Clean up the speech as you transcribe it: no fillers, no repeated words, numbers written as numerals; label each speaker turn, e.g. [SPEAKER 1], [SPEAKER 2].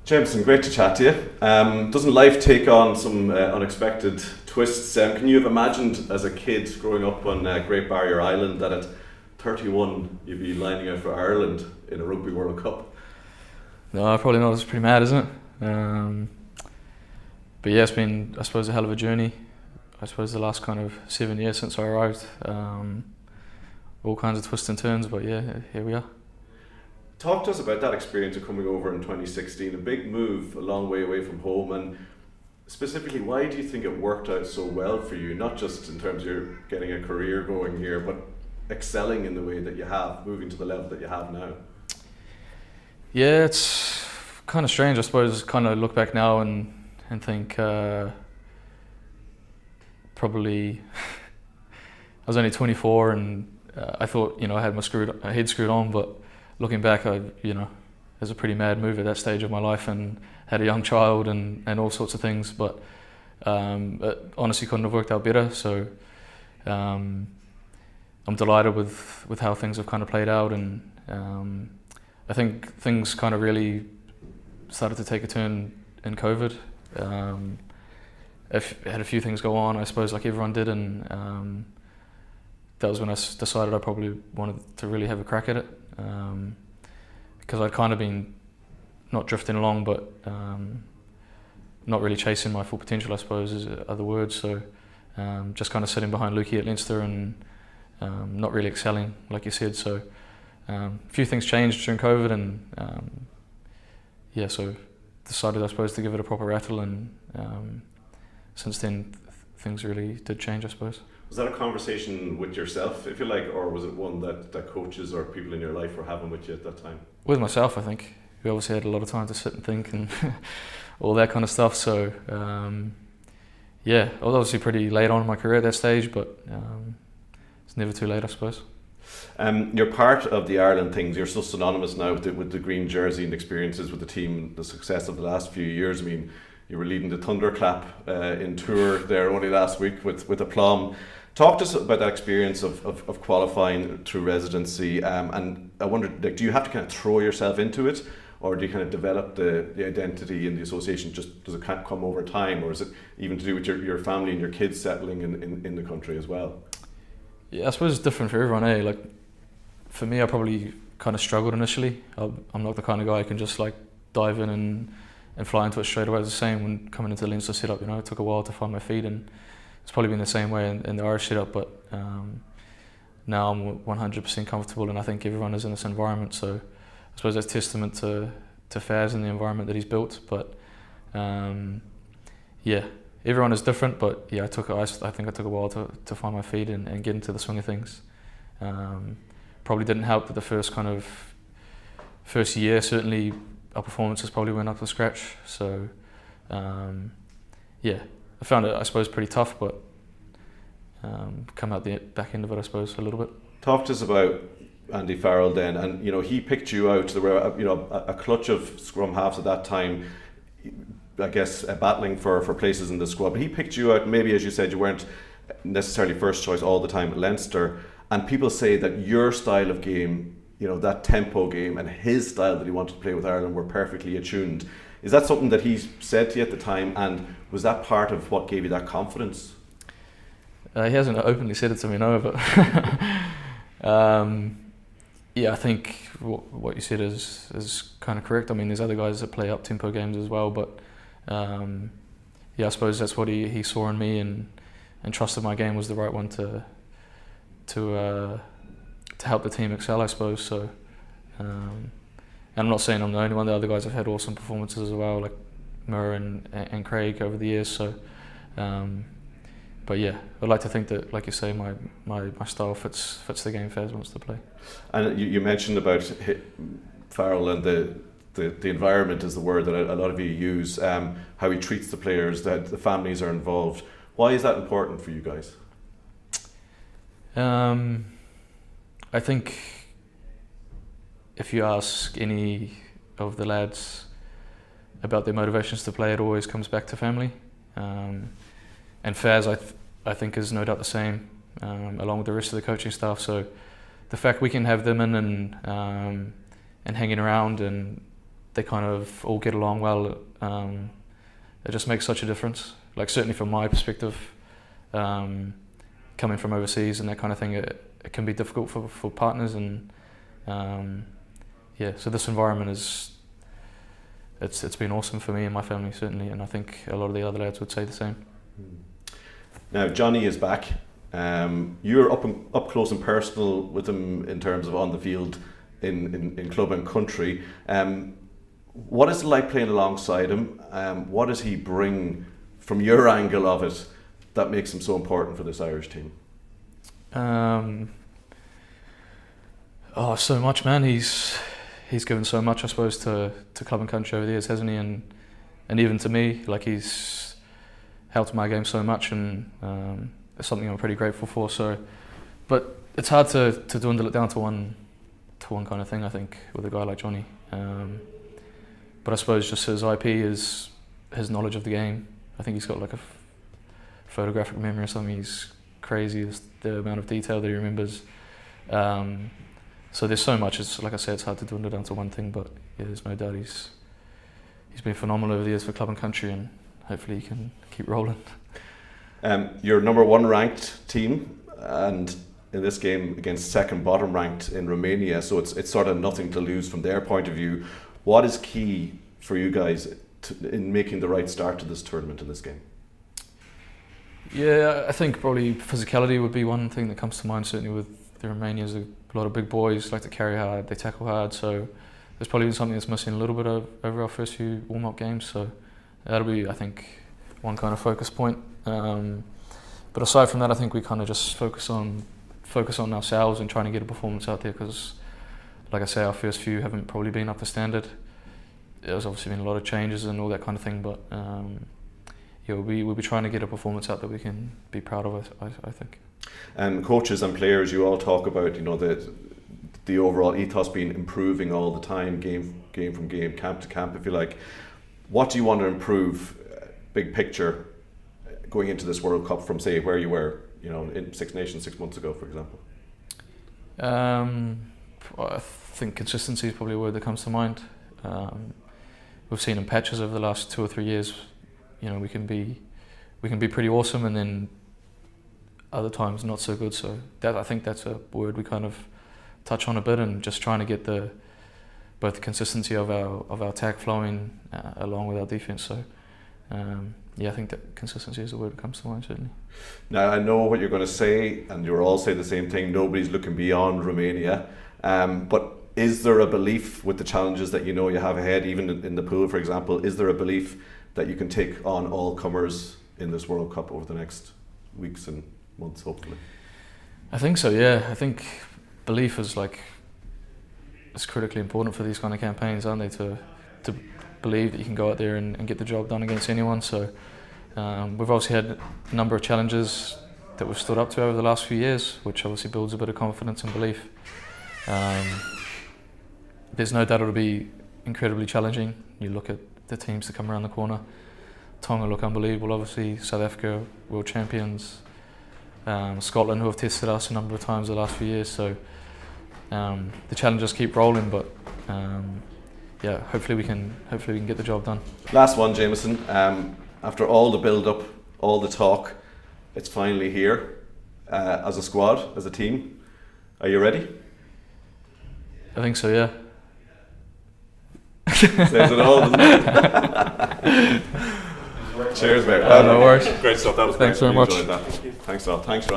[SPEAKER 1] Jamison, great to chat to you. Doesn't life take on some unexpected twists? Can you have imagined as a kid growing up on Great Barrier Island that at 31 you'd be lining out for Ireland in a Rugby World Cup?
[SPEAKER 2] No, probably not. It's pretty mad, isn't it? But yeah, it's been, I suppose, a hell of a journey. I suppose the last kind of 7 years since I arrived. All kinds of twists and turns, but yeah, here we are.
[SPEAKER 1] Talk to us about that experience of coming over in 2016, a big move, a long way away from home, and specifically, why do you think it worked out so well for you? Not just in terms of your getting a career going here, but excelling in the way that you have, moving to the level that you have now.
[SPEAKER 2] Yeah, it's kind of strange, I suppose. Kind of look back now and think probably I was only 24 and I thought I had my head screwed on, but looking back, it was a pretty mad move at that stage of my life, and had a young child and all sorts of things. But it honestly couldn't have worked out better. So I'm delighted with how things have kind of played out, and I think things kind of really started to take a turn in COVID. I had a few things go on, I suppose, like everyone did, and that was when I decided I probably wanted to really have a crack at it, because I'd kind of been not drifting along, but not really chasing my full potential, I suppose, are the words. So just kind of sitting behind Lukey at Leinster and not really excelling, like you said. So a few things changed during COVID, and so decided, I suppose, to give it a proper rattle, and since then things really did change, I suppose.
[SPEAKER 1] Was that a conversation with yourself, if you like, or was it one that coaches or people in your life were having with you at that time?
[SPEAKER 2] With myself, I think. We obviously had a lot of time to sit and think and all that kind of stuff. So I was obviously pretty late on in my career at that stage, but it's never too late, I suppose.
[SPEAKER 1] You're part of the Ireland things. You're so synonymous now with the green jersey and experiences with the team, the success of the last few years. I mean, you were leading the Thunderclap in Tour there only last week with aplomb. Talk to us about that experience of qualifying through residency, and I wonder, do you have to kind of throw yourself into it, or do you kind of develop the identity in the association? Just does it kind of come over time, or is it even to do with your family and your kids settling in the country as well?
[SPEAKER 2] Yeah, I suppose it's different for everyone, eh? Like, for me, I probably kind of struggled initially. I'm not the kind of guy who can just like dive in and fly into it straight away. It was the same when coming into the Leinster setup. It took a while to find my feet, and it's probably been the same way in the Irish setup. But now I'm 100% comfortable, and I think everyone is in this environment. So I suppose that's testament to Faz and the environment that he's built. But everyone is different. But yeah, I think I took a while to find my feet and get into the swing of things. Probably didn't help with the first year. Certainly, our performances probably went up to scratch. So I found it, I suppose, pretty tough, but come out the back end of it, I suppose, a little bit.
[SPEAKER 1] Talk to us about Andy Farrell then, and he picked you out. There were a clutch of scrum halves at that time, I guess, battling for places in the squad. But he picked you out. Maybe, as you said, you weren't necessarily first choice all the time at Leinster, and people say that your style of game, that tempo game, and his style that he wanted to play with Ireland were perfectly attuned. Is that something that he said to you at the time, and was that part of what gave you that confidence?
[SPEAKER 2] He hasn't openly said it to me, no, but I think what you said is kind of correct. I mean, there's other guys that play up-tempo games as well, but I suppose that's what he saw in me, and trusted my game was the right one to help the team excel, I suppose. So, and I'm not saying I'm the only one. The other guys have had awesome performances as well, like Murr and Craig over the years. So, but yeah, I'd like to think that, like you say, my style fits the game Faz wants to play.
[SPEAKER 1] And you mentioned about Farrell and the environment is the word that a lot of you use. How he treats the players, that the families are involved. Why is that important for you guys?
[SPEAKER 2] I think if you ask any of the lads about their motivations to play, it always comes back to family. And Faz, I think, is no doubt the same, along with the rest of the coaching staff. So the fact we can have them in and hanging around and they kind of all get along well. It just makes such a difference. Like certainly from my perspective, coming from overseas and that kind of thing, it can be difficult for partners, and so this environment it's been awesome for me and my family certainly, and I think a lot of the other lads would say the same.
[SPEAKER 1] Now Johnny is back. You're up close and personal with him in terms of on the field in club and country. What is it like playing alongside him? What does he bring from your angle of it that makes him so important for this Irish team?
[SPEAKER 2] So much, man. He's given so much, I suppose, to club and country over the years, hasn't he? And even to me, like, he's helped my game so much, and it's something I'm pretty grateful for. So, but it's hard to dwindle it down to one kind of thing, I think, with a guy like Johnny. But I suppose just his IP is his knowledge of the game. I think he's got like a photographic memory or something. He's crazy, the amount of detail that he remembers. So there's so much. It's like I said, it's hard to dwindle down to one thing. But yeah, there's no doubt he's been phenomenal over the years for club and country, and hopefully he can keep rolling.
[SPEAKER 1] You're number 1 ranked team, and in this game against second bottom ranked in Romania, so it's sort of nothing to lose from their point of view. What is key for you guys in making the right start to this tournament in this game?
[SPEAKER 2] Yeah, I think probably physicality would be one thing that comes to mind, certainly with the Romanians. A lot of big boys, like to carry hard, they tackle hard, so there's probably been something that's missing a little bit over our first few warm-up games, so that'll be, I think, one kind of focus point. But aside from that, I think we kind of just focus on ourselves and trying to get a performance out there, because like I say, our first few haven't probably been up to standard. There's obviously been a lot of changes and all that kind of thing, but we'll be trying to get a performance out that we can be proud of, I think.
[SPEAKER 1] And coaches and players, you all talk about, the overall ethos being improving all the time, game from game, camp to camp, if you like. What do you want to improve, big picture, going into this World Cup from, say, where you were, in Six Nations 6 months ago, for example?
[SPEAKER 2] I think consistency is probably a word that comes to mind. We've seen in patches over the last 2 or 3 years, we can be pretty awesome, and then other times not so good. So I think that's a word we kind of touch on a bit, and just trying to get both the consistency of our attack flowing along with our defence. So I think that consistency is the word that comes to mind, certainly.
[SPEAKER 1] Now I know what you're going to say, and you'll all say the same thing. Nobody's looking beyond Romania, but is there a belief with the challenges that you have ahead, even in the pool, for example? Is there a belief that you can take on all comers in this World Cup over the next weeks and months, hopefully?
[SPEAKER 2] I think so. Yeah, I think belief is it's critically important for these kind of campaigns, aren't they? To believe that you can go out there and get the job done against anyone. So we've obviously had a number of challenges that we've stood up to over the last few years, which obviously builds a bit of confidence and belief. There's no doubt it'll be incredibly challenging. You look at the teams that come around the corner. Tonga look unbelievable, obviously. South Africa, world champions. Scotland, who have tested us a number of times the last few years. So the challenges keep rolling, but hopefully we can get the job done.
[SPEAKER 1] Last one, Jamison. After all the build-up, all the talk, it's finally here. As a squad, as a team, are you ready?
[SPEAKER 2] I think so, yeah.
[SPEAKER 1] Says it all, doesn't it? Cheers, mate.
[SPEAKER 2] No worries.
[SPEAKER 1] Great stuff. That was
[SPEAKER 2] Thanks
[SPEAKER 1] great.
[SPEAKER 2] very much.
[SPEAKER 1] Enjoyed that. Thanks, all. Thanks, Ryan.